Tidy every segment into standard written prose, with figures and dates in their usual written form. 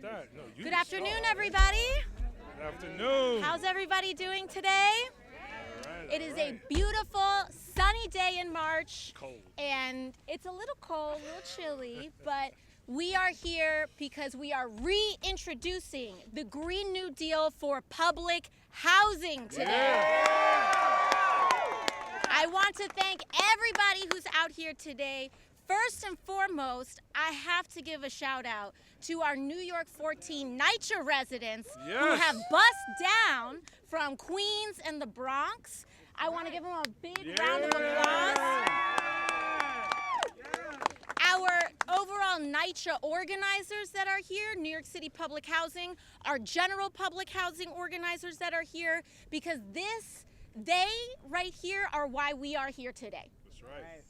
Not that. No, you Good afternoon, everybody. Good afternoon. How's everybody doing today? It is a beautiful, sunny day in March. Cold. And it's a little cold, a little chilly, but we are here because we are reintroducing the Green New Deal for public housing today. Yeah. I want to thank everybody who's out here today. First and foremost, I have to give a shout out to our New York 14 NYCHA residents who Yes. have bussed down from Queens and the Bronx. I want to give them a big round of applause. Our overall NYCHA organizers that are here, New York City Public Housing, our general public housing organizers that are here, because they right here are why we are here today. That's right.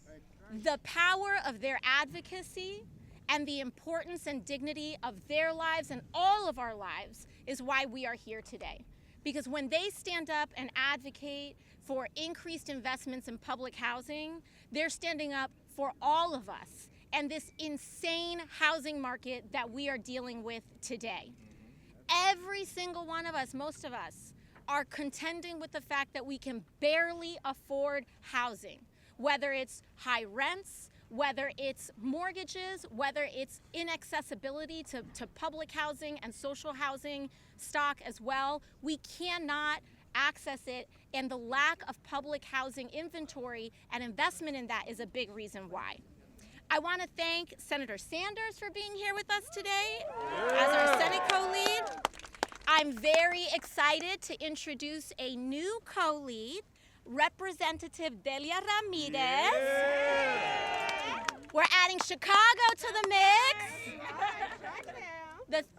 The power of their advocacy and the importance and dignity of their lives and all of our lives is why we are here today. Because when they stand up and advocate for increased investments in public housing, they're standing up for all of us and this insane housing market that we are dealing with today. Every single one of us, most of us, are contending with the fact that we can barely afford housing. Whether it's high rents, whether it's mortgages, whether it's inaccessibility to public housing and social housing stock as well, we cannot access it, and the lack of public housing inventory and investment in that is a big reason why. I want to thank Senator Sanders for being here with us today as our Senate co-lead. I'm very excited to introduce a new co-lead, Representative Delia Ramirez. Yeah. We're adding Chicago to the mix.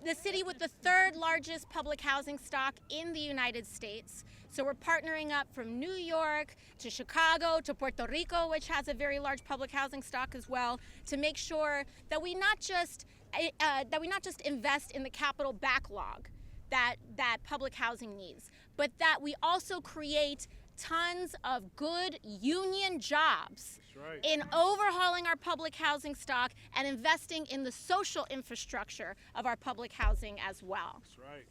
The city with the third largest public housing stock in the United States. So we're partnering up from New York to Chicago to Puerto Rico, which has a very large public housing stock as well, to make sure that we not just invest in the capital backlog that public housing needs, but that we also create tons of good union jobs in overhauling our public housing stock and investing in the social infrastructure of our public housing as well. That's right.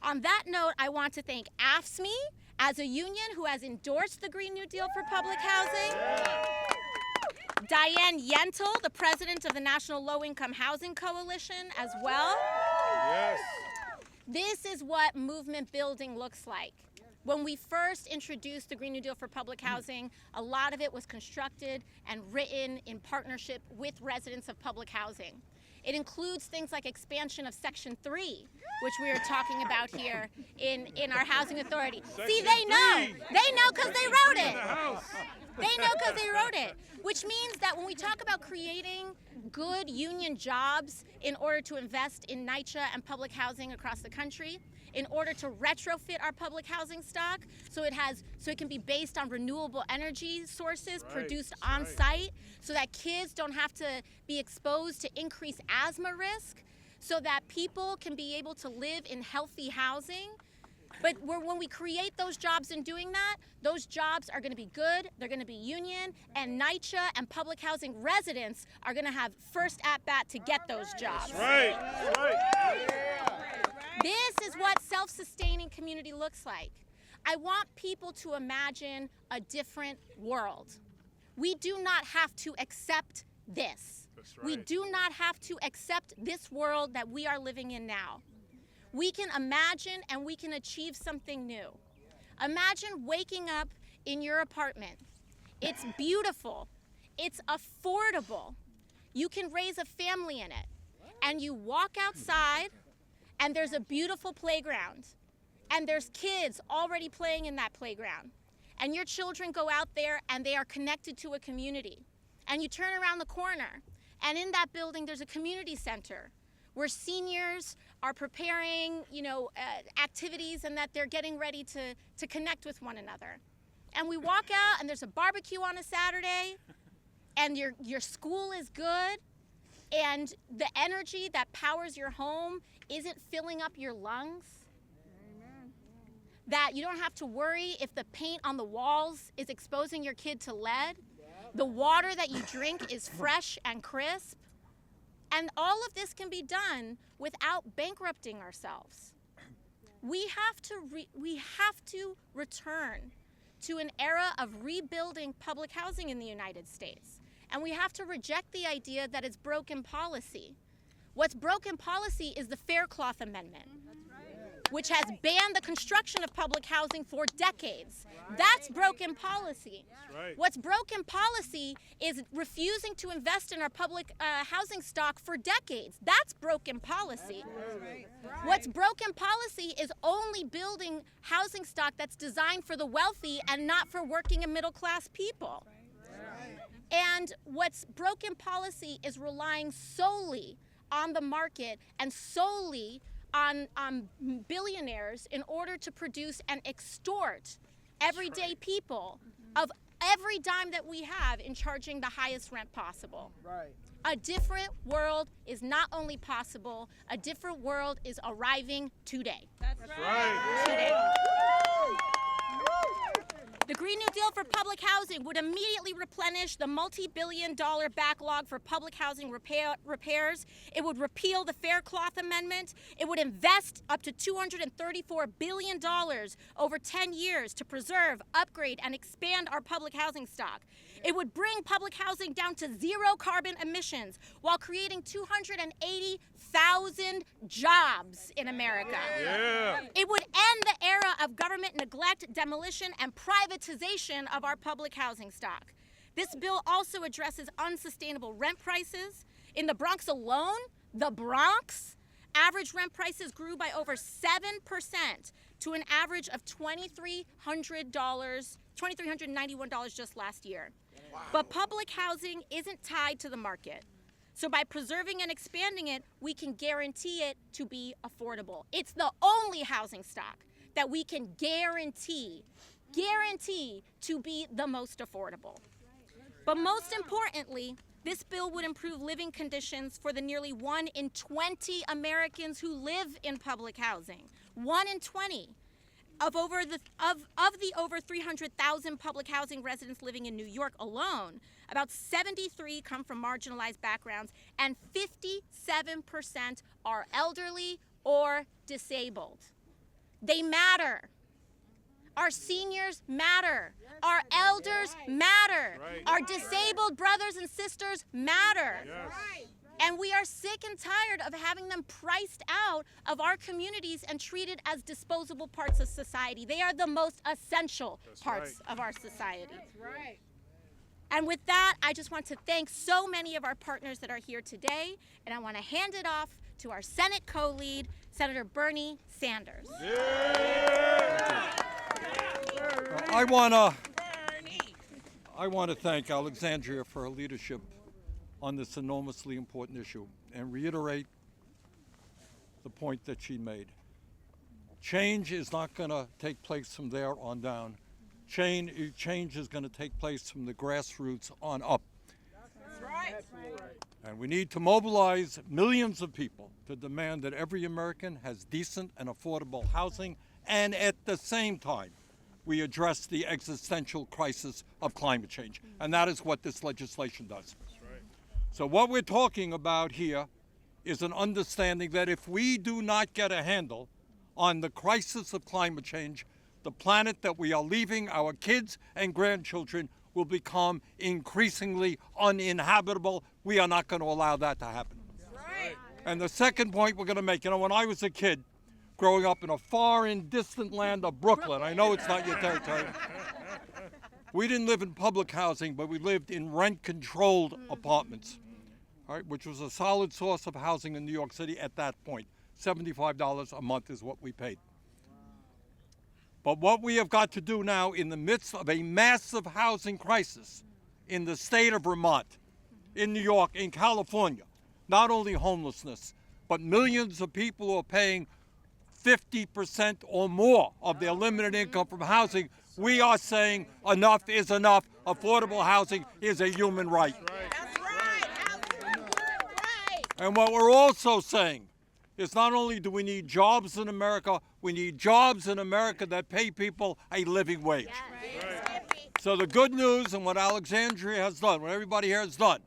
On that note, I want to thank AFSCME as a union who has endorsed the Green New Deal for public housing. Diane Yentl, the president of the National Low Income Housing Coalition as well. Yes. This is what movement building looks like. When we first introduced the Green New Deal for public housing, a lot of it was constructed and written in partnership with residents of public housing. It includes things like expansion of Section 3, which we are talking about here in our housing authority. See, they know. They know because they wrote it. They know because they wrote it, which means that when we talk about creating good union jobs in order to invest in NYCHA and public housing across the country, in order to retrofit our public housing stock so it can be based on renewable energy sources produced on site, so that kids don't have to be exposed to increased asthma risk, so that people can be able to live in healthy housing. But when we create those jobs in doing that, those jobs are going to be good, they're going to be union, and NYCHA and public housing residents are going to have first at-bat to get those jobs. That's right. That's right. This is what self-sustaining community looks like. I want people to imagine a different world. We do not have to accept this. That's right. We do not have to accept this world that we are living in now. We can imagine and we can achieve something new. Imagine waking up in your apartment. It's beautiful. It's affordable. You can raise a family in it. And you walk outside and there's a beautiful playground. And there's kids already playing in that playground. And your children go out there and they are connected to a community. And you turn around the corner and in that building there's a community center where seniors are preparing, activities and that they're getting ready to connect with one another. And we walk out and there's a barbecue on a Saturday and your school is good and the energy that powers your home isn't filling up your lungs. Amen. That you don't have to worry if the paint on the walls is exposing your kid to lead. The water that you drink is fresh and crisp. And all of this can be done without bankrupting ourselves. We have to return to an era of rebuilding public housing in the United States. And we have to reject the idea that it's broken policy. What's broken policy is the Faircloth Amendment, which has banned the construction of public housing for decades. That's broken policy. Right. What's broken policy is refusing to invest in our public housing stock for decades. That's broken policy. What's broken policy is only building housing stock that's designed for the wealthy and not for working and middle class people. And what's broken policy is relying solely on the market and solely on billionaires in order to produce and extort everyday people of every dime that we have in charging the highest rent possible. Right. A different world is not only possible, a different world is arriving today. That's right. Today. The Green New Deal for public housing would immediately replenish the multi-billion-dollar backlog for public housing repairs. It would repeal the Faircloth Amendment. It would invest up to $234 billion over 10 years to preserve, upgrade, and expand our public housing stock. It would bring public housing down to zero carbon emissions while creating 280,000 jobs in America. Yeah. It would end the era of government neglect, demolition, and privatization of our public housing stock. This bill also addresses unsustainable rent prices. In the Bronx alone, average rent prices grew by over 7% to an average of $2,391 just last year. Wow. But public housing isn't tied to the market. So by preserving and expanding it, we can guarantee it to be affordable. It's the only housing stock that we can guarantee to be the most affordable. But most importantly, this bill would improve living conditions for the nearly 1 in 20 Americans who live in public housing. 1 in 20. Of the over 300,000 public housing residents living in New York alone, about 73 come from marginalized backgrounds, and 57% are elderly or disabled. They matter. Our seniors matter. Our elders matter. Right. Our disabled brothers and sisters matter. Yes. And we are sick and tired of having them priced out of our communities and treated as disposable parts of society. They are the most essential parts of our society. That's right. And with that, I just want to thank so many of our partners that are here today, and I want to hand it off to our Senate co-lead, Senator Bernie Sanders. Yeah. I want to thank Alexandria for her leadership on this enormously important issue and reiterate the point that she made. Change is not going to take place from there on down. Change is going to take place from the grassroots on up. That's right. And we need to mobilize millions of people to demand that every American has decent and affordable housing, and at the same time, we address the existential crisis of climate change. And that is what this legislation does. So what we're talking about here is an understanding that if we do not get a handle on the crisis of climate change, the planet that we are leaving our kids and grandchildren will become increasingly uninhabitable. We are not going to allow that to happen. Right. And the second point we're going to make, when I was a kid, growing up in a far and distant land of Brooklyn, I know it's not your territory, we didn't live in public housing, but we lived in rent-controlled apartments, all right, which was a solid source of housing in New York City at that point. $75 a month is what we paid. But what we have got to do now in the midst of a massive housing crisis in the state of Vermont, in New York, in California, not only homelessness, but millions of people who are paying 50% or more of their limited income from housing, we are saying enough is enough. Affordable housing is a human right. That's right. Right. And what we're also saying is not only do we need jobs in America, we need jobs in America that pay people a living wage. Right. So the good news and what Alexandria has done, what everybody here has done,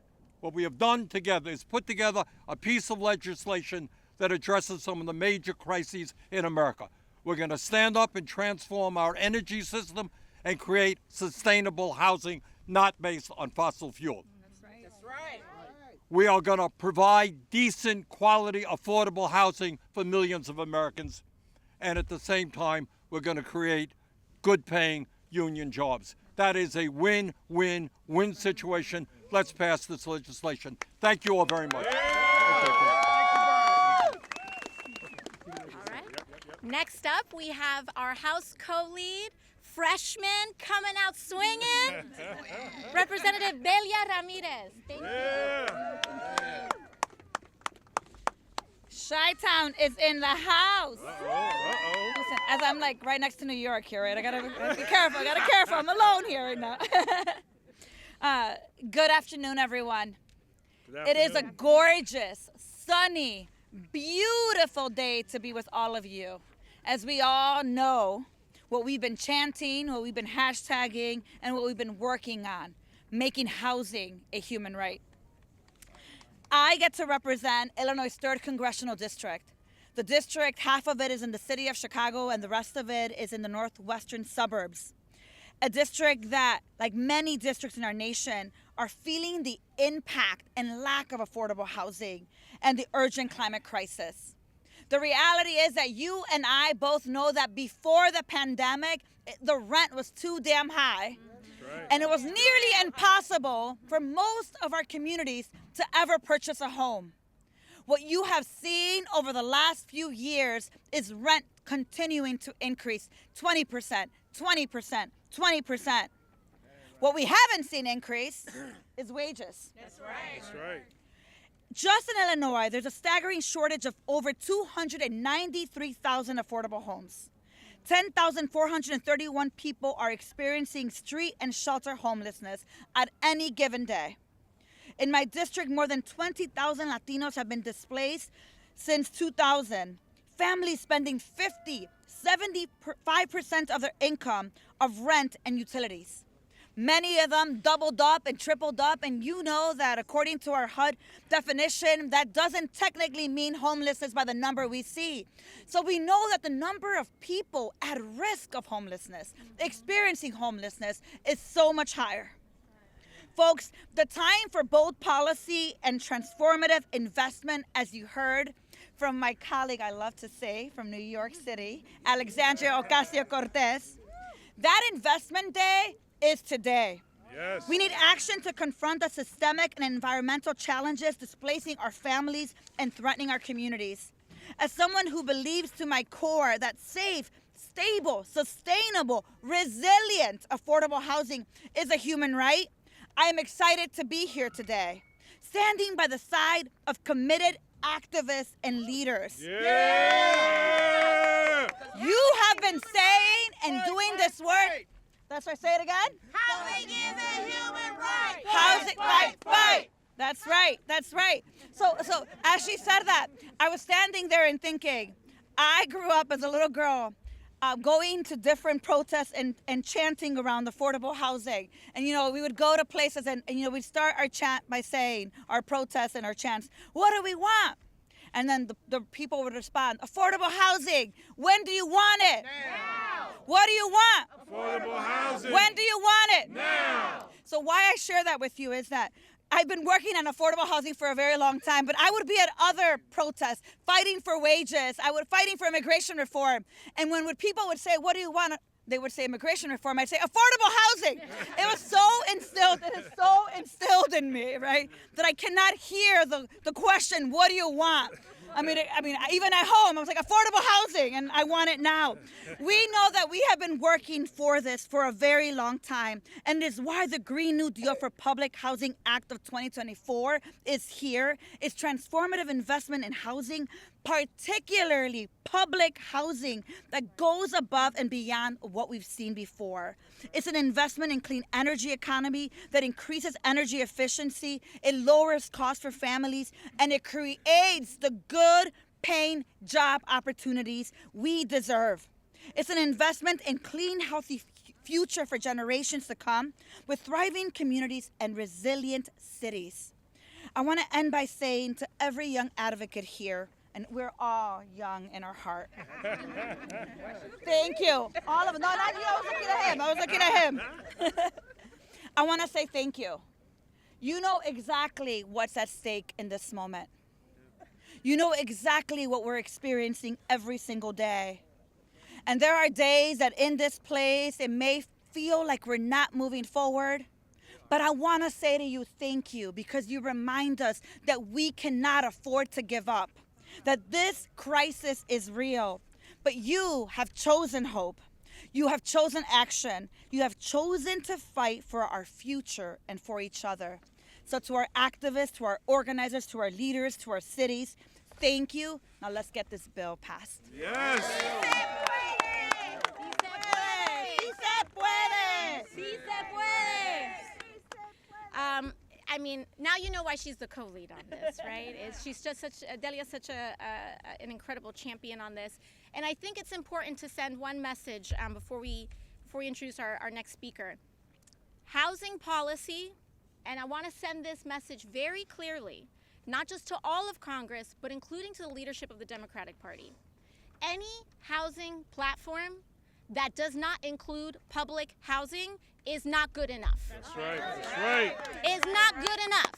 What we have done together is put together a piece of legislation that addresses some of the major crises in America. We're going to stand up and transform our energy system and create sustainable housing, not based on fossil fuel. That's right. We are going to provide decent, quality, affordable housing for millions of Americans. And at the same time, we're going to create good-paying union jobs. That is a win-win-win situation. Let's pass this legislation. Thank you all very much. All right. Next up, we have our House co-lead, freshman coming out swinging, Representative Belia Ramirez. Thank you. Chi-Town is in the house. Uh-oh. Listen, as I'm like right next to New York here, right? I gotta be careful. I'm alone here right now. Good afternoon, everyone. It is a gorgeous, sunny, beautiful day to be with all of you. As we all know, what we've been chanting, what we've been hashtagging, and what we've been working on, making housing a human right. I get to represent Illinois' 3rd Congressional District. The district, half of it is in the city of Chicago and the rest of it is in the northwestern suburbs. A district that, like many districts in our nation, are feeling the impact and lack of affordable housing and the urgent climate crisis. The reality is that you and I both know that before the pandemic, the rent was too damn high. Right. And it was nearly impossible for most of our communities to ever purchase a home. What you have seen over the last few years is rent continuing to increase 20%, 20%, 20%. What we haven't seen increase is wages. That's right. That's right. Just in Illinois, there's a staggering shortage of over 293,000 affordable homes. 10,431 people are experiencing street and shelter homelessness at any given day. In my district, more than 20,000 Latinos have been displaced since 2000. Families spending 75% of their income of rent and utilities. Many of them doubled up and tripled up, and you know that according to our HUD definition, that doesn't technically mean homelessness by the number we see. So we know that the number of people at risk of homelessness, experiencing homelessness, is so much higher. Folks, the time for bold policy and transformative investment, as you heard from my colleague, I love to say, from New York City, Alexandria Ocasio-Cortez, that investment day is today. Yes. We need action to confront the systemic and environmental challenges displacing our families and threatening our communities. As someone who believes to my core that safe, stable, sustainable, resilient, affordable housing is a human right, I am excited to be here today, standing by the side of committed activists and leaders. Yeah. You have been saying and doing this work. That's right, say it again. Housing is a human right. Housing, right. That's right. So as she said that, I was standing there and thinking, I grew up as a little girl going to different protests and chanting around affordable housing. And, we would go to places and we'd start our chant by saying, our protests and our chants, what do we want? And then the people would respond, affordable housing. When do you want it? Now. What do you want? Affordable housing. When do you want it? Now. So why I share that with you is that I've been working on affordable housing for a very long time, but I would be at other protests fighting for wages. I would fighting for immigration reform. And when people would say, what do you want? They would say immigration reform. I'd say affordable housing. It was so instilled. It is so instilled in me, right? That I cannot hear the question, what do you want? I mean, even at home, I was like, affordable housing, and I want it now. We know that we have been working for this for a very long time, and it is why the Green New Deal for Public Housing Act of 2024 is here. It's transformative investment in housing, particularly public housing that goes above and beyond what we've seen before. It's an investment in clean energy economy that increases energy efficiency, it lowers costs for families, and it creates the good paying job opportunities we deserve. It's an investment in clean, healthy future for generations to come with thriving communities and resilient cities. I want to end by saying to every young advocate here, and we're all young in our heart. Thank you. All of them. No, not you. I was looking at him. I was looking at him. I want to say thank you. You know exactly what's at stake in this moment. You know exactly what we're experiencing every single day. And there are days that in this place, it may feel like we're not moving forward. But I want to say to you, thank you, because you remind us that we cannot afford to give up, that this crisis is real. But you have chosen hope. You have chosen action. You have chosen to fight for our future and for each other. So to our activists, to our organizers, to our leaders, to our cities, thank you. Now let's get this bill passed. Yes. I mean, now you know why she's the co-lead on this, right? She's just Delia's such an incredible champion on this. And I think it's important to send one message before we introduce our next speaker. Housing policy, and I want to send this message very clearly, not just to all of Congress, but including to the leadership of the Democratic Party. Any housing platform that does not include public housing is not good enough. That's right. That's right. Is not good enough.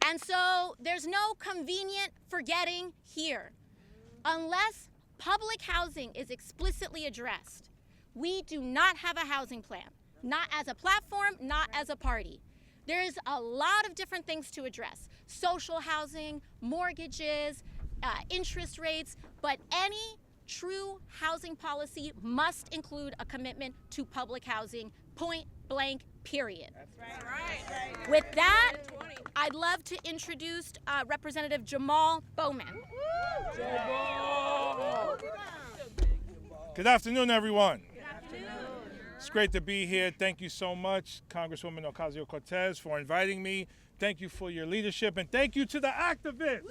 And so there's no convenient forgetting here. Unless public housing is explicitly addressed, we do not have a housing plan. Not as a platform, not as a party. There's a lot of different things to address. Social housing, mortgages, interest rates, but any true housing policy must include a commitment to public housing, point blank, period. That's right. With that, I'd love to introduce Representative Jamal Bowman. Good afternoon, everyone. It's great to be here. Thank you so much, Congresswoman Ocasio-Cortez, for inviting me. Thank you for your leadership, and thank you to the activists.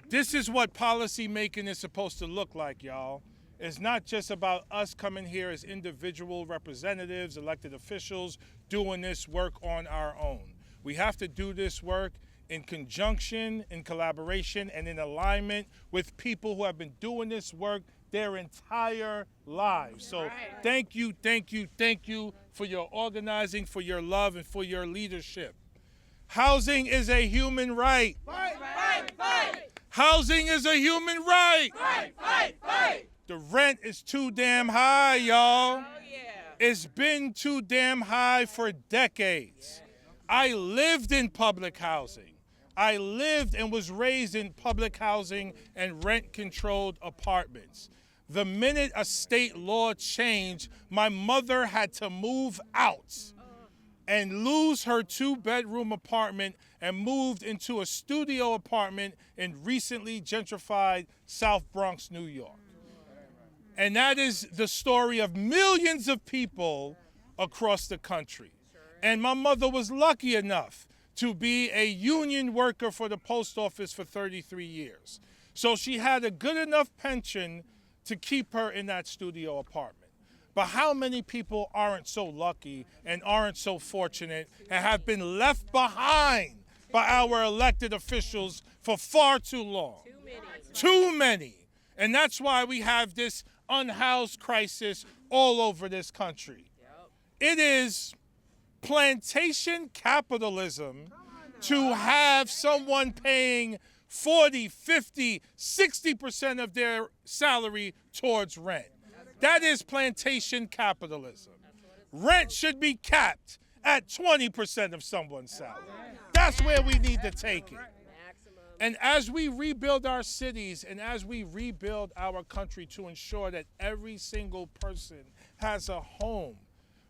This is what policy making is supposed to look like, y'all. It's not just about us coming here as individual representatives, elected officials, doing this work on our own. We have to do this work in conjunction, in collaboration, and in alignment with people who have been doing this work their entire lives. So thank you for your organizing, for your love, and for your leadership. Housing is a human right. Fight, fight, fight. Housing is a human right. Fight, fight, fight. The rent is too damn high, y'all. Oh, yeah. It's been too damn high for decades. I lived in public housing. I lived and was raised in public housing and rent-controlled apartments. The minute a state law changed, my mother had to move out and lose her 2-bedroom apartment and moved into a studio apartment in recently gentrified South Bronx, New York. And that is the story of millions of people across the country. And my mother was lucky enough to be a union worker for the post office for 33 years. So she had a good enough pension to keep her in that studio apartment. But how many people aren't so lucky and aren't so fortunate and have been left behind by our elected officials for far too long? Too many. And that's why we have this unhoused crisis all over this country. It is plantation capitalism to have someone paying 40, 50, 60% of their salary towards rent. That is plantation capitalism. Rent should be capped at 20% of someone's salary. That's where we need to take it. And as we rebuild our cities and as we rebuild our country to ensure that every single person has a home,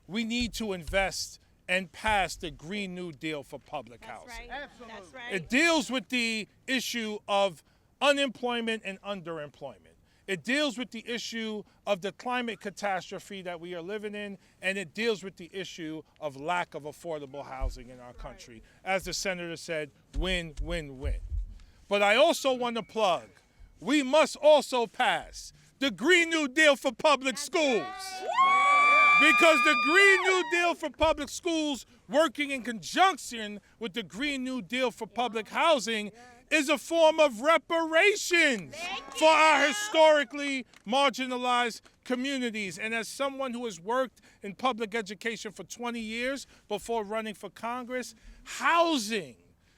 we need to invest and pass the Green New Deal for public housing. That's right. It deals with the issue of unemployment and underemployment. It deals with the issue of the climate catastrophe that we are living in, and it deals with the issue of lack of affordable housing in our country. As the senator said, win, win, win. But I also want to plug, we must also pass the Green New Deal for public schools. Because the Green New Deal for public schools, working in conjunction with the Green New Deal for public housing, is a form of reparations for our historically marginalized communities. And as someone who has worked in public education for 20 years before running for Congress, housing,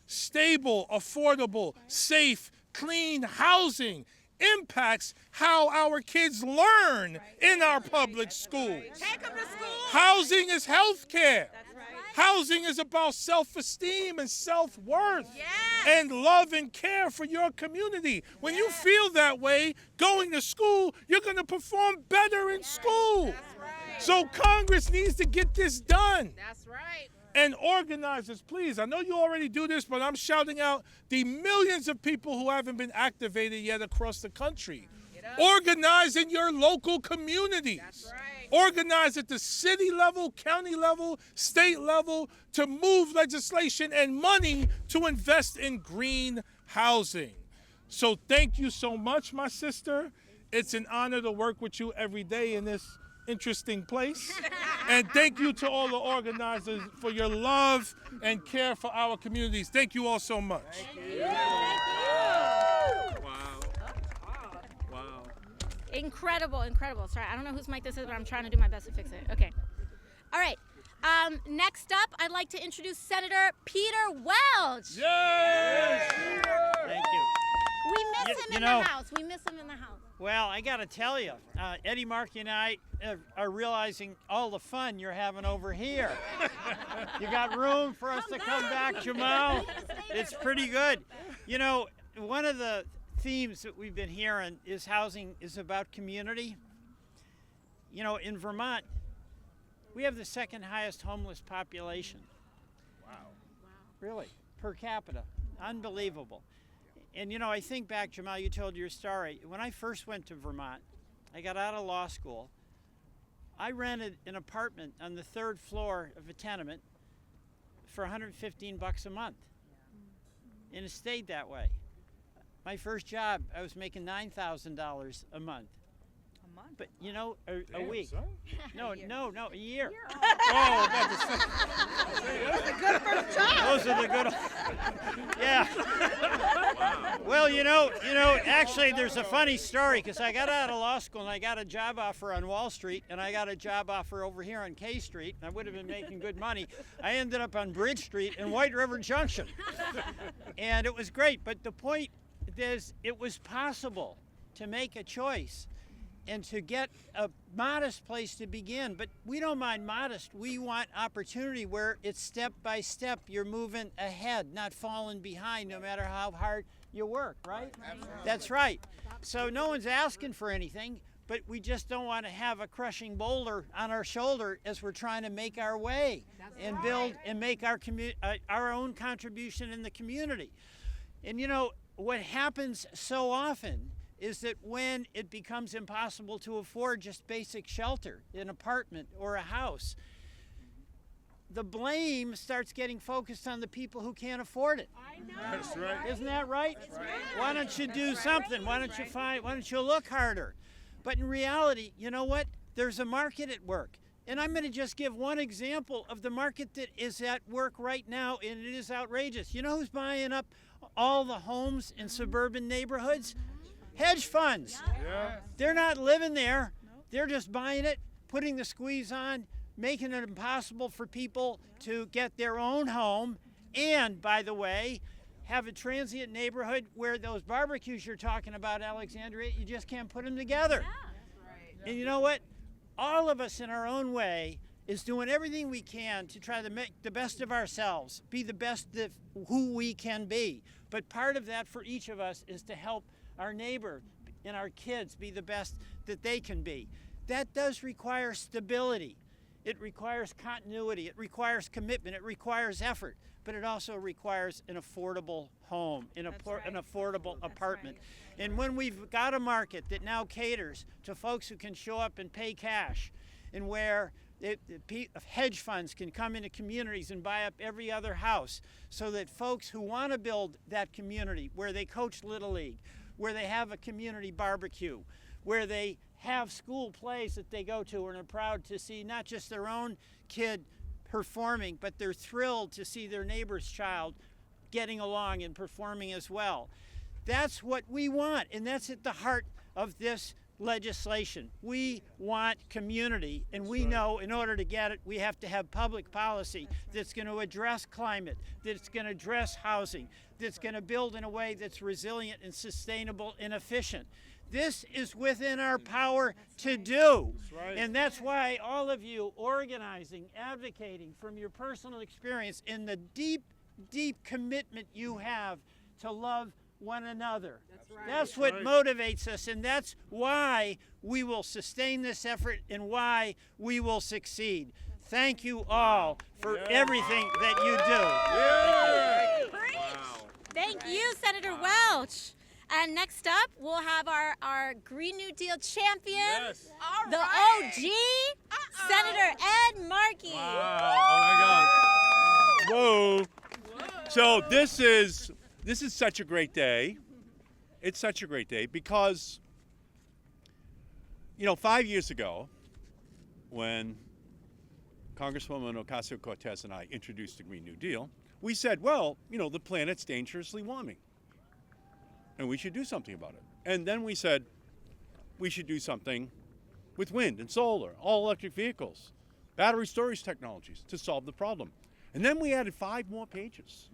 stable, affordable, safe, clean housing impacts how our kids learn in our public schools. Take them to school. Housing is health care. Housing is about self-esteem and self-worth and love and care for your community. When you feel that way, going to school, you're going to perform better in school. So Congress needs to get this done. That's right. And organizers, please, I know you already do this, but I'm shouting out the millions of people who haven't been activated yet across the country. Organize in your local communities. That's right. Organize at the city level, county level, state level to move legislation and money to invest in green housing. So thank you so much, my sister. It's an honor to work with you every day in this interesting place. And thank you to all the organizers for your love and care for our communities. Thank you all so much. Incredible, incredible. Sorry, I don't know whose mic this is, but I'm trying to do my best to fix it. Okay. All right. Next up, I'd like to introduce Senator Peter Welch. Yes! Thank you. We miss him in the House. We miss him in the House. Well, I got to tell you, Eddie, Markey, and I are realizing all the fun you're having over here. You got room for us to come back, Jamal? It's pretty good. You know, one of the themes that we've been hearing is housing is about community. You know, in Vermont, we have the second highest homeless population. Wow. Really, per capita. Unbelievable. And you know, I think back, Jamal, you told your story. When I first went to Vermont, I got out of law school. I rented an apartment on the 3rd floor of a tenement for $115 a month. And it stayed that way. My first job, I was making $9,000 a month. A month? But you know, a week. Son. No, a year. Oh, about to say. That's a good first job. Those are the good. Yeah. Well, you know, actually, there's a funny story because I got out of law school and I got a job offer on Wall Street and I got a job offer over here on K Street. And I would have been making good money. I ended up on Bridge Street in White River Junction, and it was great. But the point is, it was possible to make a choice and to get a modest place to begin. But we don't mind modest. We want opportunity where it's step by step. You're moving ahead, not falling behind no matter how hard you work, right? Absolutely. That's right. So no one's asking for anything, but we just don't want to have a crushing boulder on our shoulder as we're trying to make our way and build and make our own contribution in the community. And you know, what happens so often is that when it becomes impossible to afford just basic shelter, an apartment or a house, the blame starts getting focused on the people who can't afford it. I know. That's right. Isn't that right? That's right. Why don't you do something? Why don't you look harder? But in reality, you know what? There's a market at work. And I'm going to just give one example of the market that is at work right now, and it is outrageous. You know who's buying up all the homes in suburban neighborhoods? Hedge funds. Yeah. They're not living there. They're just buying it, putting the squeeze on, making it impossible for people to get their own home. And, by the way, have a transient neighborhood where those barbecues you're talking about, Alexandria, you just can't put them together. And you know what? All of us in our own way is doing everything we can to try to make the best of ourselves, be the best of who we can be. But part of that for each of us is to help our neighbor and our kids be the best that they can be. That does require stability. It requires continuity. It requires commitment. It requires effort. But it also requires an affordable home, an affordable apartment. Right. And when we've got a market that now caters to folks who can show up and pay cash, and where hedge funds can come into communities and buy up every other house, so that folks who want to build that community where they coach Little League, where they have a community barbecue, where they have school plays that they go to and are proud to see not just their own kid performing, but they're thrilled to see their neighbor's child getting along and performing as well. That's what we want, and that's at the heart of this legislation. We want community, and we know in order to get it, we have to have public policy that's going to address climate, that's going to address housing, that's going to build in a way that's resilient and sustainable and efficient. This is within our power to do. And that's why all of you organizing, advocating from your personal experience and the deep, deep commitment you have to love one another. That's what motivates us, and that's why we will sustain this effort and why we will succeed. Thank you all for everything that you do. Thank you, Senator Welch. And next up, we'll have our Green New Deal champion, the OG, Senator Ed Markey. Wow. Oh my God. Whoa. So this is such a great day. It's such a great day because, 5 years ago, when Congresswoman Ocasio-Cortez and I introduced the Green New Deal, we said, well, the planet's dangerously warming, and we should do something about it. And then we said we should do something with wind and solar, all electric vehicles, battery storage technologies to solve the problem. And then we added 5 more pages,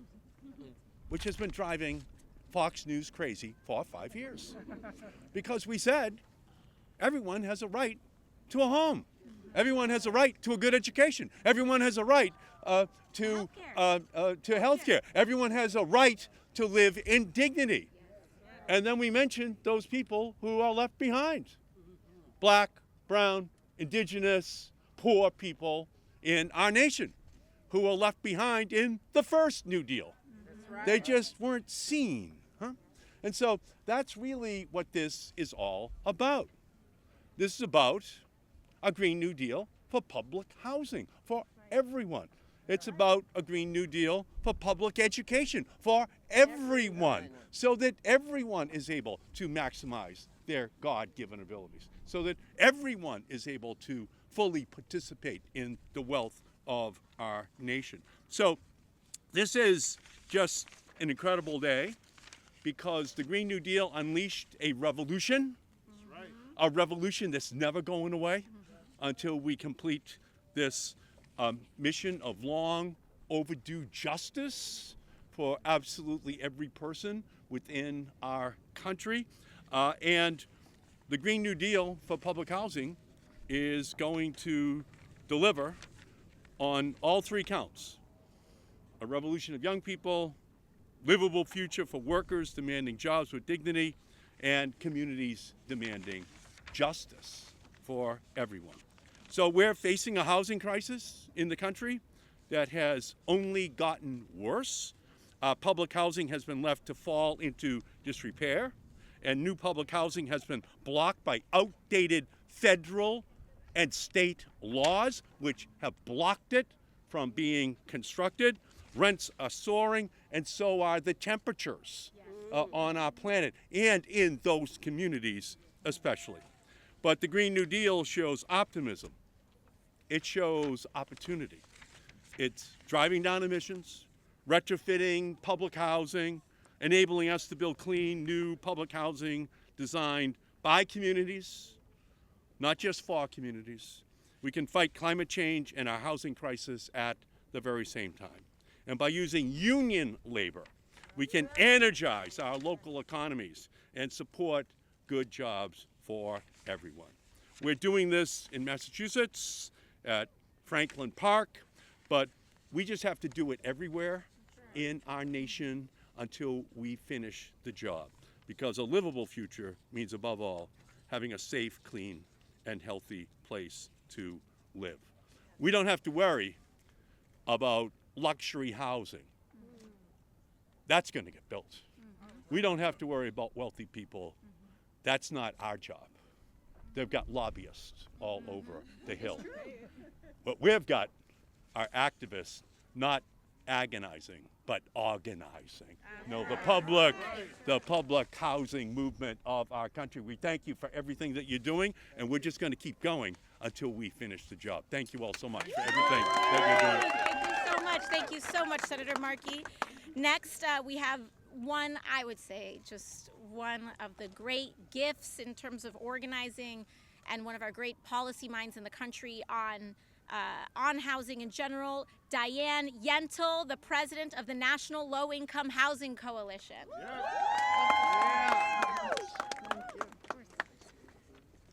which has been driving Fox News crazy for 5 years. Because we said everyone has a right to a home. Everyone has a right to a good education. Everyone has a right to health care. Everyone has a right to live in dignity. And then we mentioned those people who are left behind. Black, brown, indigenous, poor people in our nation who were left behind in the first New Deal. They just weren't seen. And so that's really what this is all about. This is about a Green New Deal for public housing for everyone. It's about a Green New Deal for public education for everyone, so that everyone is able to maximize their God-given abilities, so that everyone is able to fully participate in the wealth of our nation. So this is just an incredible day because the Green New Deal unleashed a revolution, a revolution that's never going away until we complete this mission of long overdue justice for absolutely every person within our country. And the Green New Deal for public housing is going to deliver on all 3 counts: a revolution of young people, livable future for workers demanding jobs with dignity, and communities demanding justice for everyone. So we're facing a housing crisis in the country that has only gotten worse. Public housing has been left to fall into disrepair, and new public housing has been blocked by outdated federal and state laws, which have blocked it from being constructed. Rents are soaring, and so are the temperatures on our planet, and in those communities especially. But the Green New Deal shows optimism. It shows opportunity. It's driving down emissions, retrofitting public housing, enabling us to build clean, new public housing designed by communities, not just for communities. We can fight climate change and our housing crisis at the very same time. And by using union labor, we can energize our local economies and support good jobs for everyone. We're doing this in Massachusetts at Franklin Park, but we just have to do it everywhere in our nation until we finish the job. Because a livable future means, above all, having a safe, clean, and healthy place to live. We don't have to worry about luxury housing. That's going to get built. We don't have to worry about wealthy people. That's not our job. They've got lobbyists all over the Hill. But we've got our activists, not agonizing, but organizing. No, the public housing movement of our country. We thank you for everything that you're doing, and we're just going to keep going until we finish the job. Thank you all so much for everything that you're doing. Thank you so much. Thank you so much, Senator Markey. Next, we have one, I would say, just one of the great gifts in terms of organizing and one of our great policy minds in the country on housing in general, Diane Yentl, the president of the National Low Income Housing Coalition.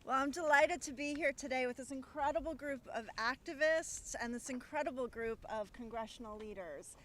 Well, I'm delighted to be here today with this incredible group of activists and this incredible group of congressional leaders,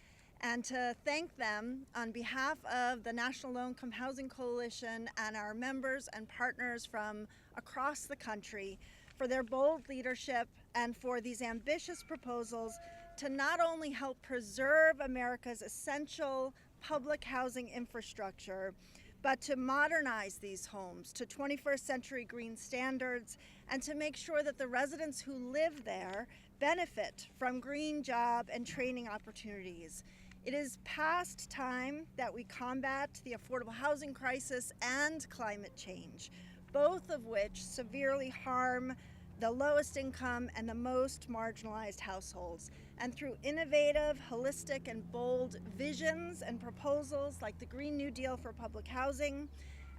and to thank them on behalf of the National Low Income Housing Coalition and our members and partners from across the country for their bold leadership and for these ambitious proposals to not only help preserve America's essential public housing infrastructure, but to modernize these homes to 21st century green standards and to make sure that the residents who live there benefit from green job and training opportunities. It is past time that we combat the affordable housing crisis and climate change, both of which severely harm the lowest income and the most marginalized households. And through innovative, holistic, and bold visions and proposals like the Green New Deal for public housing,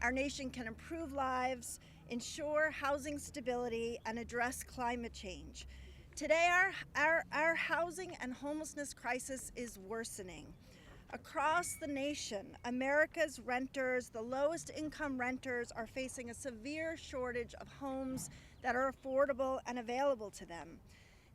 our nation can improve lives, ensure housing stability, and address climate change. Today, our housing and homelessness crisis is worsening. Across the nation, America's renters, the lowest income renters, are facing a severe shortage of homes that are affordable and available to them.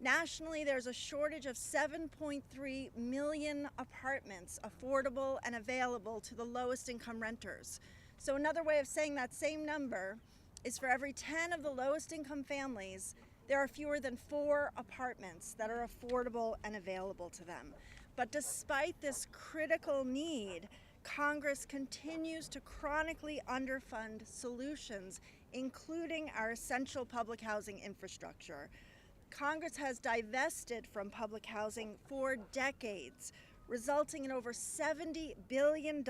Nationally, there's a shortage of 7.3 million apartments affordable and available to the lowest income renters. So another way of saying that same number is for every 10 of the lowest income families, there are fewer than 4 apartments that are affordable and available to them. But despite this critical need, Congress continues to chronically underfund solutions, including our essential public housing infrastructure. Congress has divested from public housing for decades, resulting in over $70 billion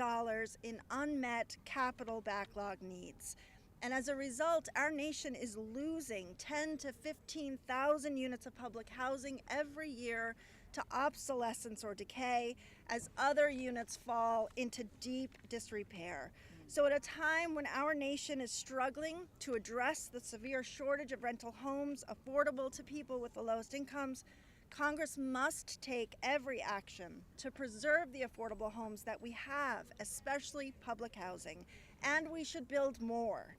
in unmet capital backlog needs. And as a result, our nation is losing 10,000 to 15,000 units of public housing every year to obsolescence or decay as other units fall into deep disrepair. So at a time when our nation is struggling to address the severe shortage of rental homes affordable to people with the lowest incomes, Congress must take every action to preserve the affordable homes that we have, especially public housing, and we should build more.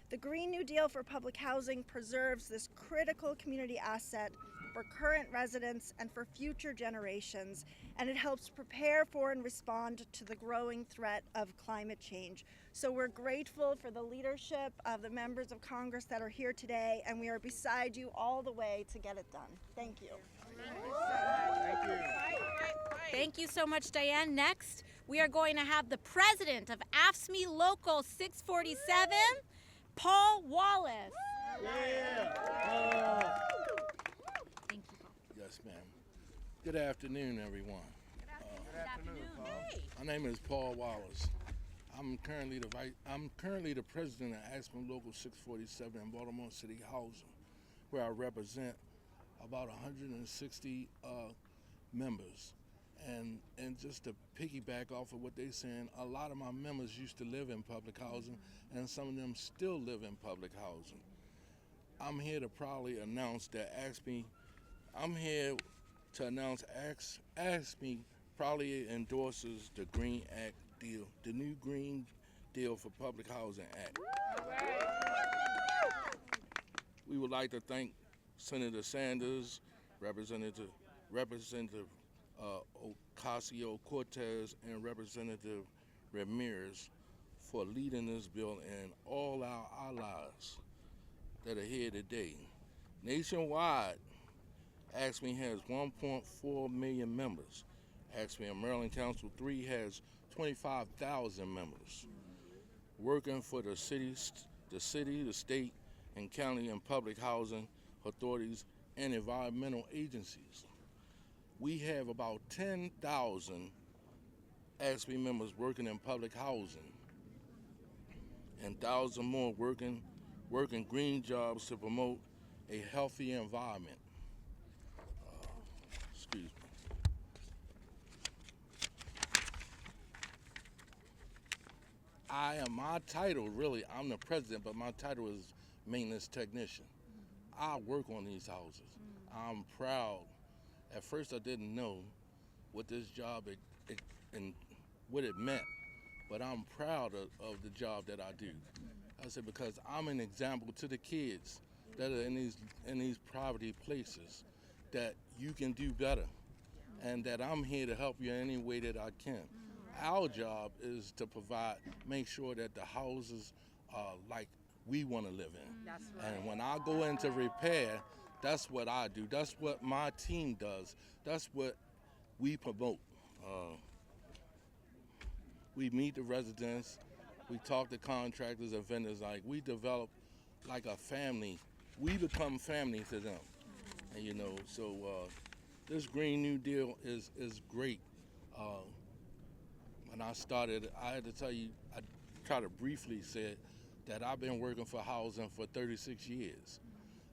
The Green New Deal for public housing preserves this critical community asset for current residents and for future generations, and it helps prepare for and respond to the growing threat of climate change. So we're grateful for the leadership of the members of Congress that are here today, and we are beside you all the way to get it done. Thank you. Thank you so much, Diane. Next, we are going to have the president of AFSCME Local 647, Paul Wallace. Thank you, Paul. Yes, ma'am. Good afternoon, everyone. My name is Paul Wallace. I'm currently the president of AFSCME Local 647 in Baltimore City Housing, where I represent about 160 members. And just to piggyback off of what they're saying, a lot of my members used to live in public housing, and some of them still live in public housing. I'm here to proudly announce that AFSCME proudly endorses the Green Act deal, the new Green Deal for Public Housing Act. We would like to thank Senator Sanders, Representative Ocasio-Cortez, and Representative Ramirez for leading this bill, and all our allies that are here today. Nationwide, AFSCME has 1.4 million members. AFSCME in Maryland Council 3 has 25,000 members, working for the city, the state, and county and public housing authorities and environmental agencies. we have about 10,000 ASPE members working in public housing, and 1,000 more working green jobs to promote a healthy environment. Excuse me. My title, really, I'm the president, but my title is maintenance technician. I work on these houses. I'm proud. At first I didn't know what this job and what it meant, but I'm proud of the job that I do. I said, because I'm an example to the kids that are in these poverty places, that you can do better, and that I'm here to help you in any way that I can. Our job is to make sure that the houses are like we want to live in. That's right. And when I go into repair, that's what I do. That's what my team does. That's what we promote. We meet the residents. We talk to contractors and vendors. Like, we develop like a family. We become family to them. And so this Green New Deal is great. When I started, I had to tell you, I try to briefly say that I've been working for housing for 36 years.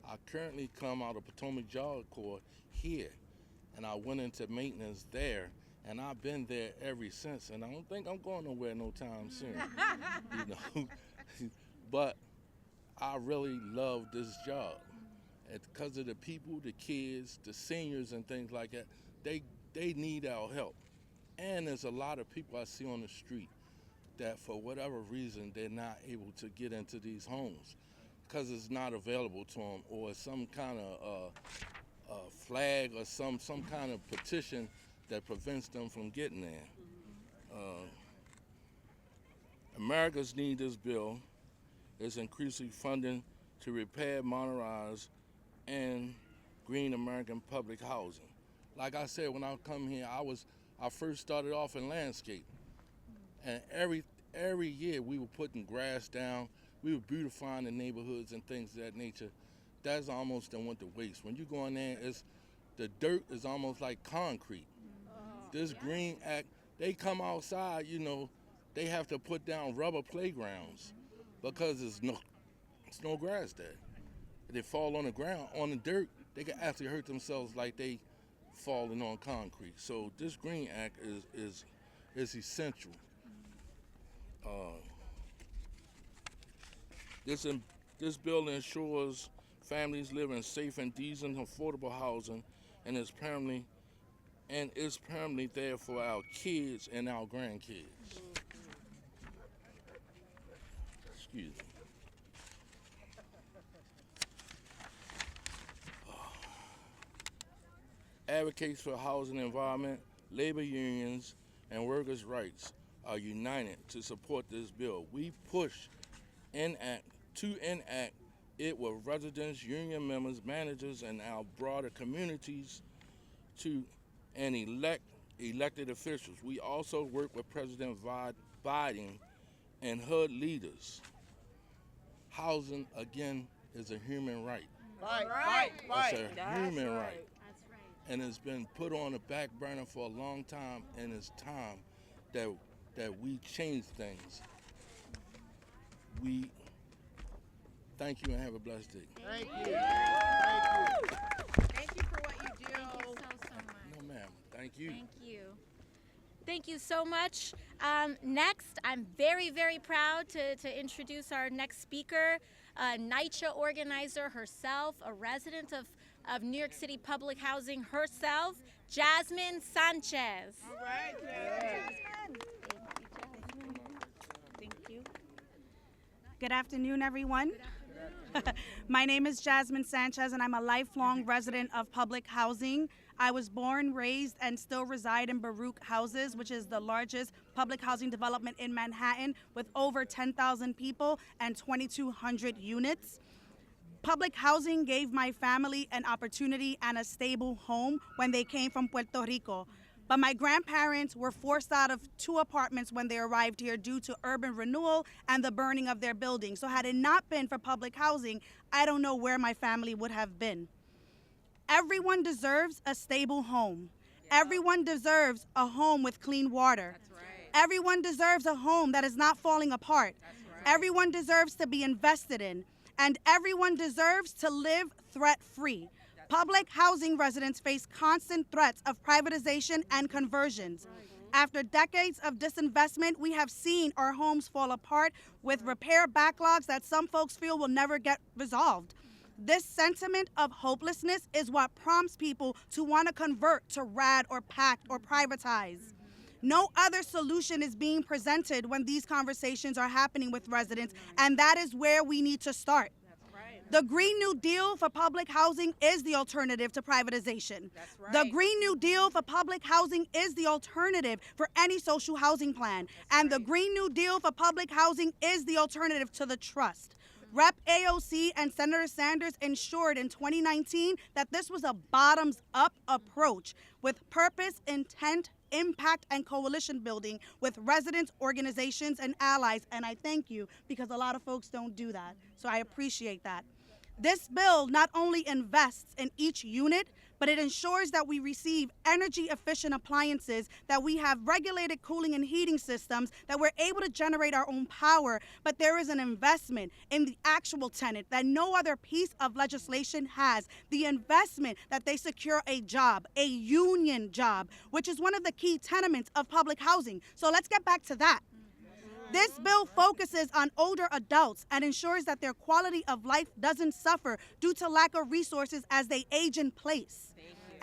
I currently come out of Potomac Job Corps here, and I went into maintenance there, and I've been there ever since, and I don't think I'm going nowhere no time soon. But I really love this job. And because of the people, the kids, the seniors and things like that, they need our help. And there's a lot of people I see on the street that for whatever reason, they're not able to get into these homes because it's not available to them, or some kind of flag or some kind of petition that prevents them from getting there. Americans need this bill. It's increasing funding to repair, modernize, and green American public housing. Like I said, when I come here, I first started off in landscape, and every year we were putting grass down, we were beautifying the neighborhoods and things of that nature. That's almost done went to waste. When you go in there, the dirt is almost like concrete. This Green Act, they come outside, they have to put down rubber playgrounds because there's no grass there. If they fall on the ground, on the dirt, they can actually hurt themselves like they falling on concrete. So this Green Act is essential. This bill ensures families live in safe and decent, affordable housing, and is permanently there for our kids and our grandkids. Excuse me. Advocates for housing environment, labor unions, and workers' rights are united to support this bill. We push to enact it with residents, union members, managers, and our broader communities and elected officials. We also work with President Biden and HUD leaders. Housing, again, is a human right. Right. It's a human right. And it's been put on the back burner for a long time, and it's time that we change things. We thank you and have a blessed day. Thank you. Thank you for what you do. Thank you so much. No, ma'am. Thank you. Thank you. Thank you so much. Next, I'm very, very proud to introduce our next speaker, a NYCHA organizer herself, a resident of New York City Public Housing herself, Jasmine Sanchez. All right, Jasmine. Thank you. Good afternoon, everyone. My name is Jasmine Sanchez, and I'm a lifelong resident of public housing. I was born, raised, and still reside in Baruch Houses, which is the largest public housing development in Manhattan with over 10,000 people and 2,200 units. Public housing gave my family an opportunity and a stable home when they came from Puerto Rico. But my grandparents were forced out of 2 apartments when they arrived here due to urban renewal and the burning of their buildings. So had it not been for public housing, I don't know where my family would have been. Everyone deserves a stable home. Everyone deserves a home with clean water. Everyone deserves a home that is not falling apart. Everyone deserves to be invested in. And everyone deserves to live threat-free. Public housing residents face constant threats of privatization and conversions. After decades of disinvestment, we have seen our homes fall apart with repair backlogs that some folks feel will never get resolved. This sentiment of hopelessness is what prompts people to want to convert to RAD or PACT or privatize. No other solution is being presented when these conversations are happening with residents, and that is where we need to start. The Green New Deal for public housing is the alternative to privatization. The Green New Deal for public housing is the alternative for any social housing plan. And the Green New Deal for public housing is the alternative to the trust. Rep. AOC and Senator Sanders ensured in 2019 that this was a bottoms-up approach with purpose, intent, impact, and coalition building with residents, organizations, and allies. And I thank you because a lot of folks don't do that. So I appreciate that. This bill not only invests in each unit, but it ensures that we receive energy-efficient appliances, that we have regulated cooling and heating systems, that we're able to generate our own power, but there is an investment in the actual tenant that no other piece of legislation has. The investment that they secure a job, a union job, which is one of the key tenets of public housing. So let's get back to that. This bill focuses on older adults and ensures that their quality of life doesn't suffer due to lack of resources as they age in place.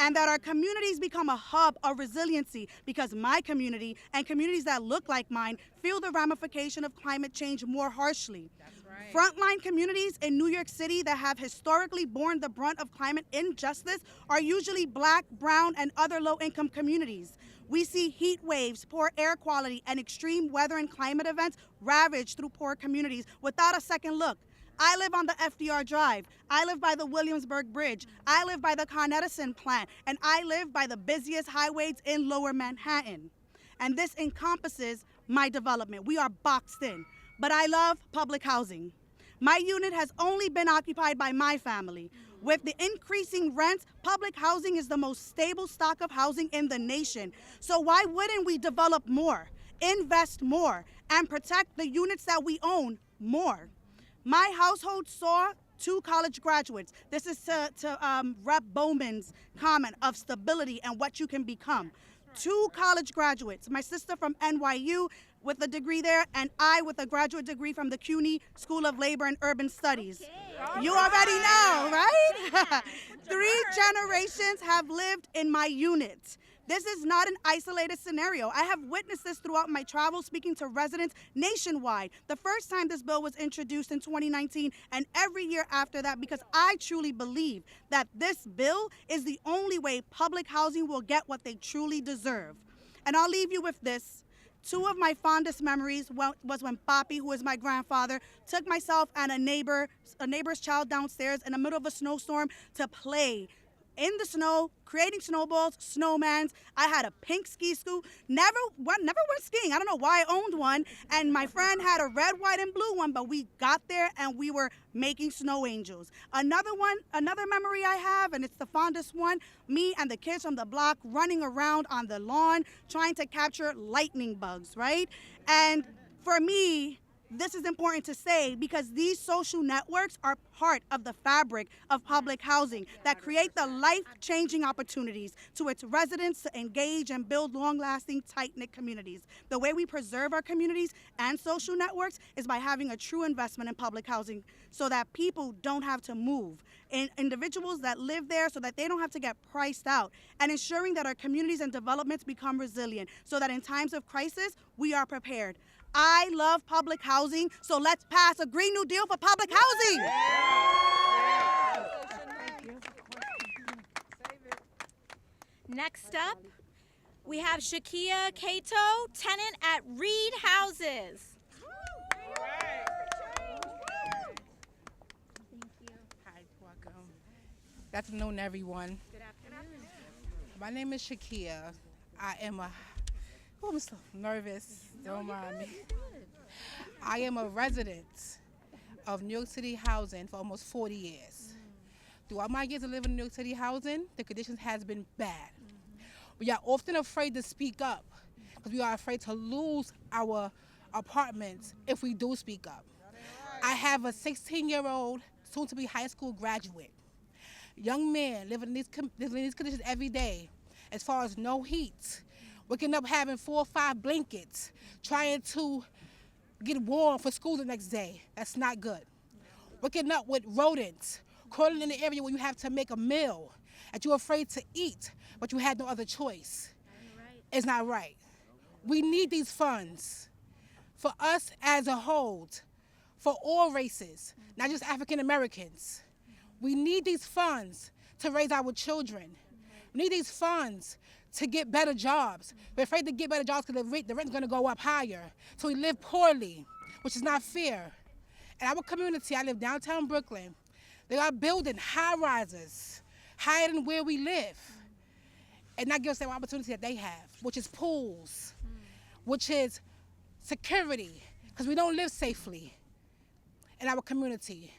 And that our communities become a hub of resiliency because my community and communities that look like mine feel the ramification of climate change more harshly. Frontline communities in New York City that have historically borne the brunt of climate injustice are usually Black, brown, and other low-income communities. We see heat waves, poor air quality, and extreme weather and climate events ravage through poor communities without a second look. I live on the FDR Drive. I live by the Williamsburg Bridge. I live by the Con Edison plant. And I live by the busiest highways in Lower Manhattan. And this encompasses my development. We are boxed in. But I love public housing. My unit has only been occupied by my family. With the increasing rents, public housing is the most stable stock of housing in the nation. So why wouldn't we develop more, invest more, and protect the units that we own more? My household saw 2 college graduates. This is to Rep. Bowman's comment of stability and what you can become. 2 college graduates, my sister from NYU with a degree there, and I with a graduate degree from the CUNY School of Labor and Urban Studies. You already know, right? 3 generations have lived in my unit. This is not an isolated scenario. I have witnessed this throughout my travels speaking to residents nationwide. The first time this bill was introduced in 2019 and every year after that, because I truly believe that this bill is the only way public housing will get what they truly deserve. And I'll leave you with this. 2 of my fondest memories was when Papi, who is my grandfather, took myself and a neighbor's child downstairs in the middle of a snowstorm to play in the snow, creating snowballs, snowmans. I had a pink ski scoot. Never went skiing. I don't know why I owned one. And my friend had a red, white, and blue one, but we got there and we were making snow angels. Another memory I have, and it's the fondest one, me and the kids from the block running around on the lawn trying to capture lightning bugs, right? And for me, this is important to say because these social networks are part of the fabric of public housing that create the life-changing opportunities to its residents to engage and build long-lasting, tight-knit communities. The way we preserve our communities and social networks is by having a true investment in public housing so that people don't have to move, and individuals that live there so that they don't have to get priced out, and ensuring that our communities and developments become resilient so that in times of crisis, we are prepared. I love public housing, so let's pass a Green New Deal for public housing. Next up, we have Shakia Cato, tenant at Reed Houses. Hi, welcome. Good afternoon, everyone. Good afternoon. My name is Shakia. I'm so nervous. Don't mind me. I am a resident of New York City housing for almost 40 years. Throughout my years of living in New York City housing, the conditions has been bad. We are often afraid to speak up because we are afraid to lose our apartments if we do speak up. I have a 16-year-old, soon-to-be high school graduate, young man living in these conditions every day, as far as no heat, waking up having 4 or 5 blankets, trying to get warm for school the next day. That's not good. Waking up with rodents, crawling in the area where you have to make a meal that you're afraid to eat, but you had no other choice. It's not right. We need these funds for us as a whole, for all races, not just African Americans. We need these funds to raise our children. We need these funds to get better jobs. We're afraid to get better jobs because the rent's going to go up higher. So we live poorly, which is not fair. In our community, I live downtown Brooklyn. They are building high-rises, higher than where we live, and not give us the opportunity that they have, which is pools, which is security, because we don't live safely in our community.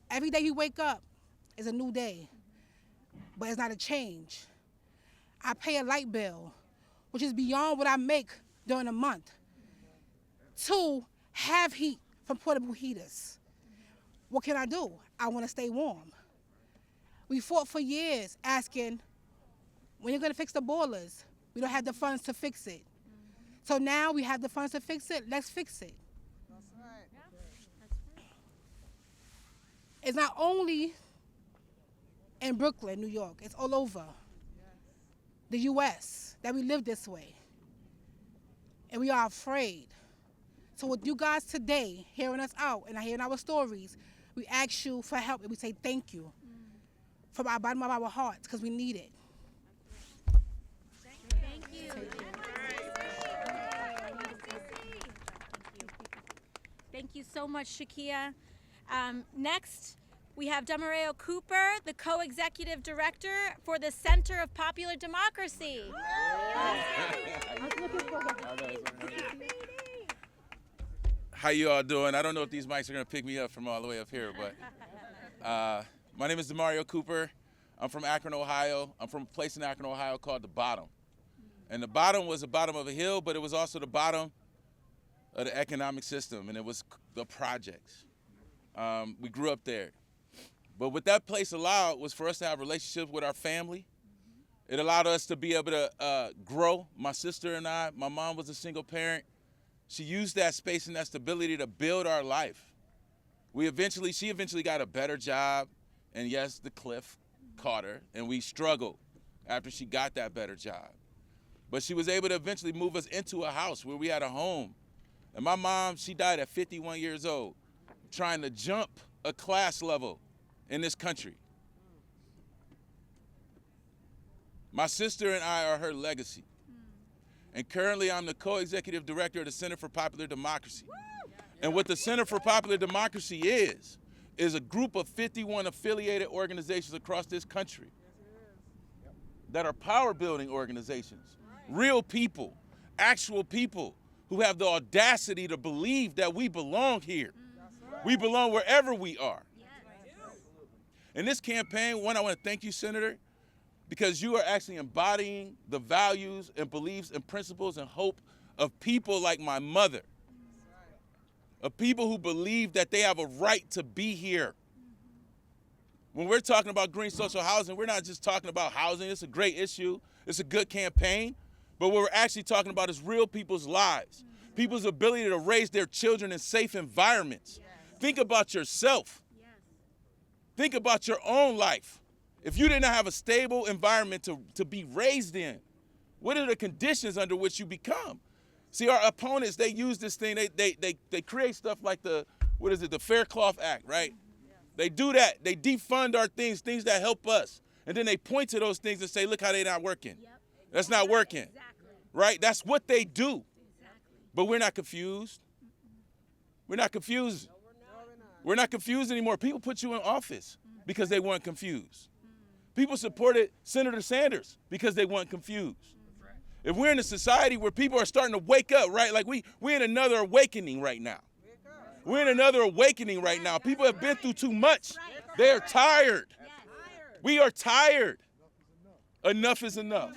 Every day you wake up is a new day, but it's not a change. I pay a light bill, which is beyond what I make during a month, to have heat from portable heaters. What can I do? I want to stay warm. We fought for years asking, when you're going to fix the boilers? We don't have the funds to fix it. So now we have the funds to fix it, let's fix it. That's right. It's not only in Brooklyn, New York, it's all over the U.S. that we live this way. And we are afraid. So with you guys today, hearing us out and hearing our stories, we ask you for help and we say thank you from our bottom of our hearts because we need it. Thank you. Thank you so much, Shakia. Next, we have Ramirez Cooper, the co-executive director for the Center of Popular Democracy. How you all doing? I don't know if these mics are going to pick me up from all the way up here, but my name is Ramirez Cooper. I'm from Akron, Ohio. I'm from a place in Akron, Ohio called The Bottom. And The Bottom was the bottom of a hill, but it was also the bottom of the economic system, and it was the projects. We grew up there. But what that place allowed was for us to have relationships with our family. It allowed us to be able to grow. My sister and I, my mom was a single parent. She used that space and that stability to build our life. She eventually got a better job, and yes, the cliff caught her, and we struggled after she got that better job. But she was able to eventually move us into a house where we had a home. And my mom, she died at 51 years old, trying to jump a class level in this country. My sister and I are her legacy. And currently I'm the co-executive director of the Center for Popular Democracy. And what the Center for Popular Democracy is a group of 51 affiliated organizations across this country that are power building organizations, real people, actual people who have the audacity to believe that we belong here. We belong wherever we are. In this campaign, I want to thank you, Senator, because you are actually embodying the values and beliefs and principles and hope of people like my mother, of people who believe that they have a right to be here. When we're talking about green social housing, we're not just talking about housing. It's a great issue. It's a good campaign. But what we're actually talking about is real people's lives, people's ability to raise their children in safe environments. Think about yourself. Think about your own life. If you did not have a stable environment to be raised in, what are the conditions under which you become? See, our opponents, they use this thing, they create stuff like the Fair Cloth Act, right? They do that. They defund our things that help us. And then they point to those things and say, look how they're not working. That's not working, right? That's what they do. But we're not confused. We're not confused. We're not confused anymore. People put you in office because they weren't confused. People supported Senator Sanders because they weren't confused. If we're in a society where people are starting to wake up, right? Like we're in another awakening right now. We're in another awakening right now. People have been through too much. They're tired. We are tired. Enough is enough.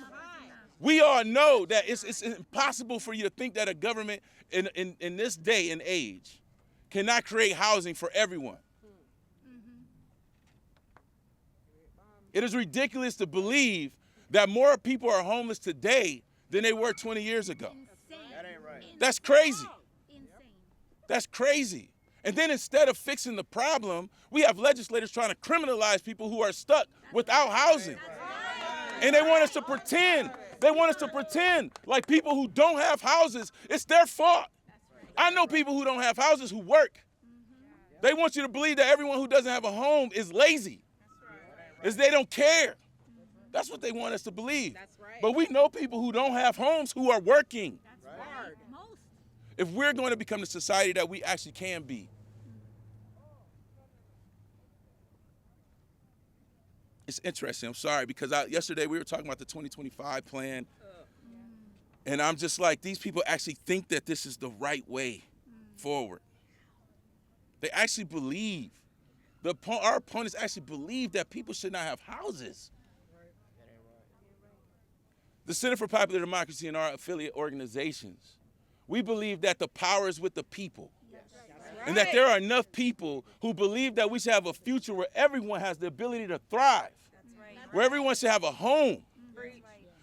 We all know that it's impossible for you to think that a government in this day and age cannot create housing for everyone. It is ridiculous to believe that more people are homeless today than they were 20 years ago. That ain't right. That's crazy. That's crazy. And then instead of fixing the problem, we have legislators trying to criminalize people who are stuck without housing. And they want us to pretend. They want us to pretend like people who don't have houses, it's their fault. I know people who don't have houses who work. They want you to believe that everyone who doesn't have a home is lazy. Is they don't care. That's what they want us to believe. But we know people who don't have homes who are working. If we're going to become the society that we actually can be, it's interesting. I'm sorry, because yesterday we were talking about the 2025 plan, and I'm just like, these people actually think that this is the right way forward. They actually believe, our opponents actually believe that people should not have houses. The Center for Popular Democracy and our affiliate organizations, we believe that the power is with the people. And that there are enough people who believe that we should have a future where everyone has the ability to thrive, where everyone should have a home,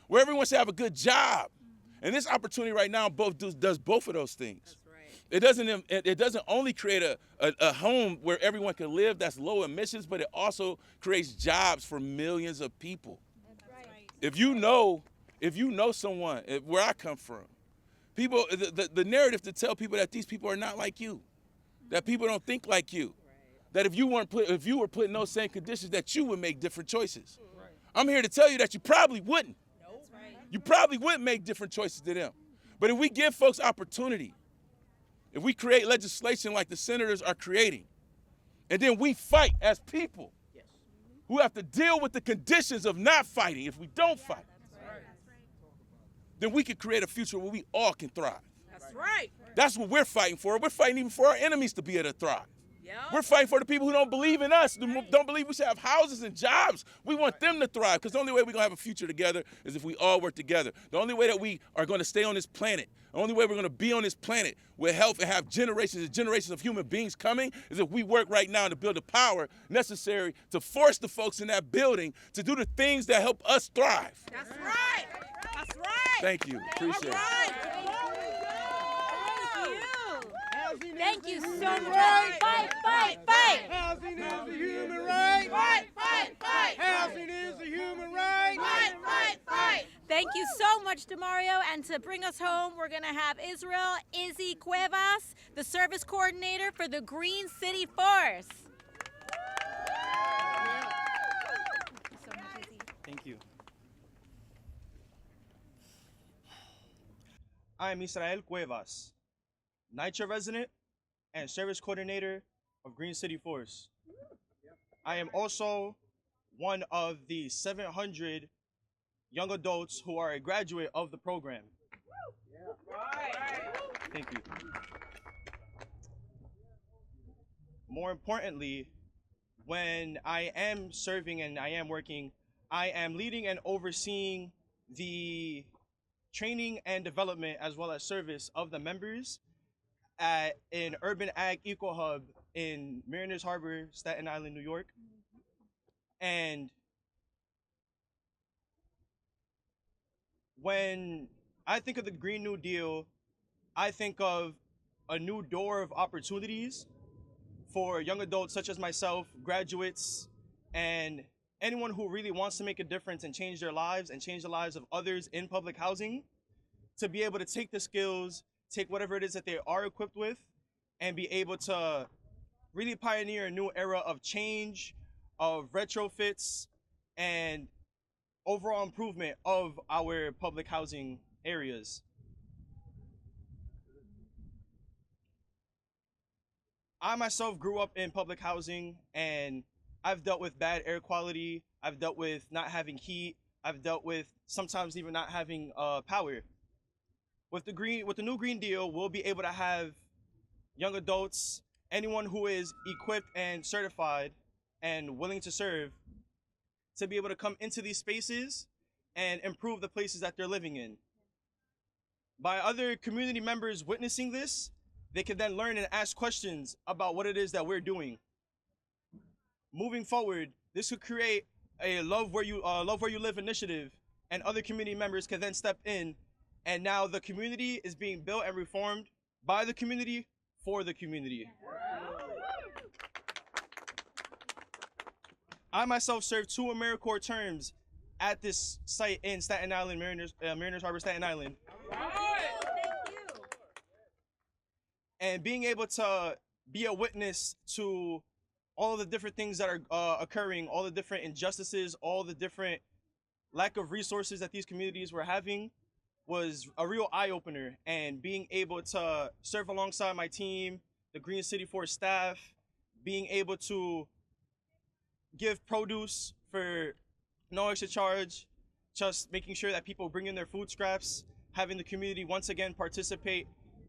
where everyone should have a good job. And this opportunity right now does both of those things. It doesn't only create a home where everyone can live that's low emissions, but it also creates jobs for millions of people. If you know someone, where I come from, people, the narrative to tell people that these people are not like you, that people don't think like you, that if you were put in those same conditions, that you would make different choices. I'm here to tell you that you probably wouldn't. You probably wouldn't make different choices than them. But if we give folks opportunity, if we create legislation like the senators are creating, and then we fight as people who have to deal with the conditions of not fighting, if we don't fight, then we can create a future where we all can thrive. That's right. That's what we're fighting for. We're fighting even for our enemies to be able to thrive. We're fighting for the people who don't believe in us, don't believe we should have houses and jobs. We want them to thrive, because the only way we're going to have a future together is if we all work together. The only way that we are going to stay on this planet, the only way we're going to be on this planet with health and have generations and generations of human beings coming is if we work right now to build the power necessary to force the folks in that building to do the things that help us thrive. That's right. That's right. Thank you. Appreciate it. Thank you so much. Fight, fight, fight. Housing is a human right. Fight, fight, fight. Housing is a human right. Fight, fight, fight. Thank you so much, Demario. And to bring us home, we're going to have Israel Izzy Cuevas, the service coordinator for the Green City Force. Thank you. I am Israel Cuevas, NYCHA resident and service coordinator of Green City Force. I am also one of the 700 young adults who are a graduate of the program. Thank you. More importantly, when I am serving and I am working, I am leading and overseeing the training and development as well as service of the members at an urban ag eco hub in Mariners Harbor, Staten Island, New York. And when I think of the Green New Deal, I think of a new door of opportunities for young adults such as myself, graduates, and anyone who really wants to make a difference and change their lives and change the lives of others in public housing, to be able to take the skills, take whatever it is that they are equipped with, and be able to really pioneer a new era of change, of retrofits, and overall improvement of our public housing areas. I myself grew up in public housing, and I've dealt with bad air quality, I've dealt with not having heat, I've dealt with sometimes even not having power. With the new Green Deal, we'll be able to have young adults, anyone who is equipped and certified and willing to serve, to be able to come into these spaces and improve the places that they're living in. By other community members witnessing this, they can then learn and ask questions about what it is that we're doing. Moving forward, this could create a Love Where You Live initiative, and other community members can then step in, and now the community is being built and reformed by the community for the community. I myself served 2 AmeriCorps terms at this site in Staten Island, Mariners Harbor, Staten Island. And being able to be a witness to all of the different things that are occurring, all the different injustices, all the different lack of resources that these communities were having was a real eye-opener. And being able to serve alongside my team, the Green City Force staff, being able to give produce for no extra charge, just making sure that people bring in their food scraps, having the community once again participate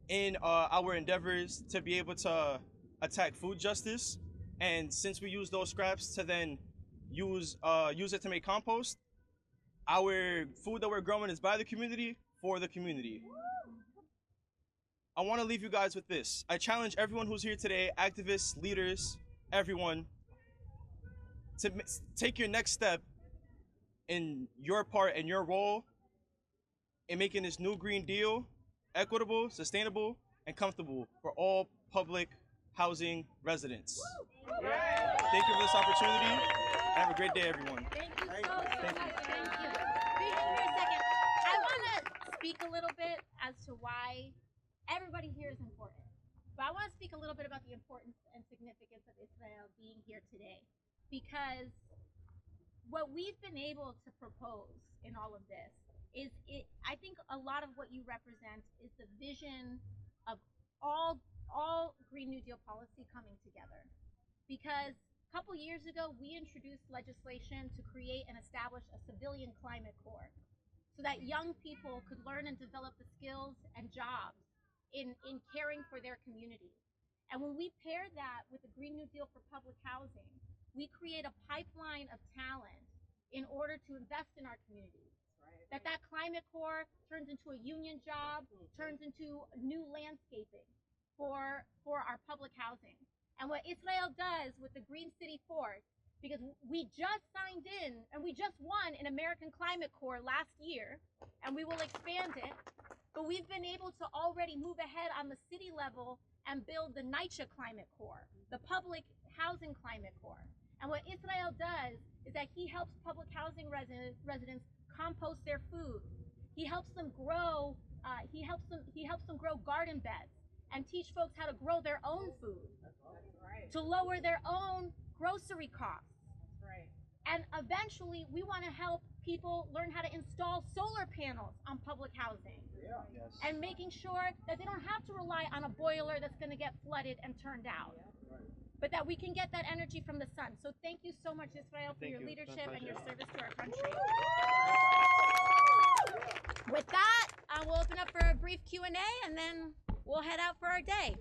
in our endeavors to be able to attack food justice. And since we use those scraps to then use it to make compost, our food that we're growing is by the community, for the community. I want to leave you guys with this. I challenge everyone who's here today, activists, leaders, everyone, to take your next step in your part and your role in making this new Green Deal equitable, sustainable, and comfortable for all public housing residents. Thank you for this opportunity. Have a great day, everyone. Thank you so much. Thank you. Speak for a second. I want to speak a little bit as to why everybody here is important. But I want to speak a little bit about the importance and significance of Israel being here today. Because what we've been able to propose in all of this is, I think a lot of what you represent is the vision of all Green New Deal policy coming together. Because a couple years ago, we introduced legislation to create and establish a civilian climate corps so that young people could learn and develop the skills and jobs in caring for their communities. And when we pair that with the Green New Deal for public housing, we create a pipeline of talent in order to invest in our communities. That climate corps turns into a union job, turns into new landscaping for our public housing. And what Israel does with the Green City Force, because we just signed in and we just won an American Climate Corps last year, and we will expand it, but we've been able to already move ahead on the city level and build the NYCHA Climate Corps, the Public Housing Climate Corps. And what Israel does is that he helps public housing residents compost their food. He helps them grow. He helps them grow garden beds and teach folks how to grow their own food, to lower their own grocery costs. And eventually, we want to help people learn how to install solar panels on public housing, and making sure that they don't have to rely on a boiler that's going to get flooded and turned out, but that we can get that energy from the sun. So thank you so much, Israel, for your leadership and your service to our country. With that, we'll open up for a brief Q&A, and then we'll head out for our day.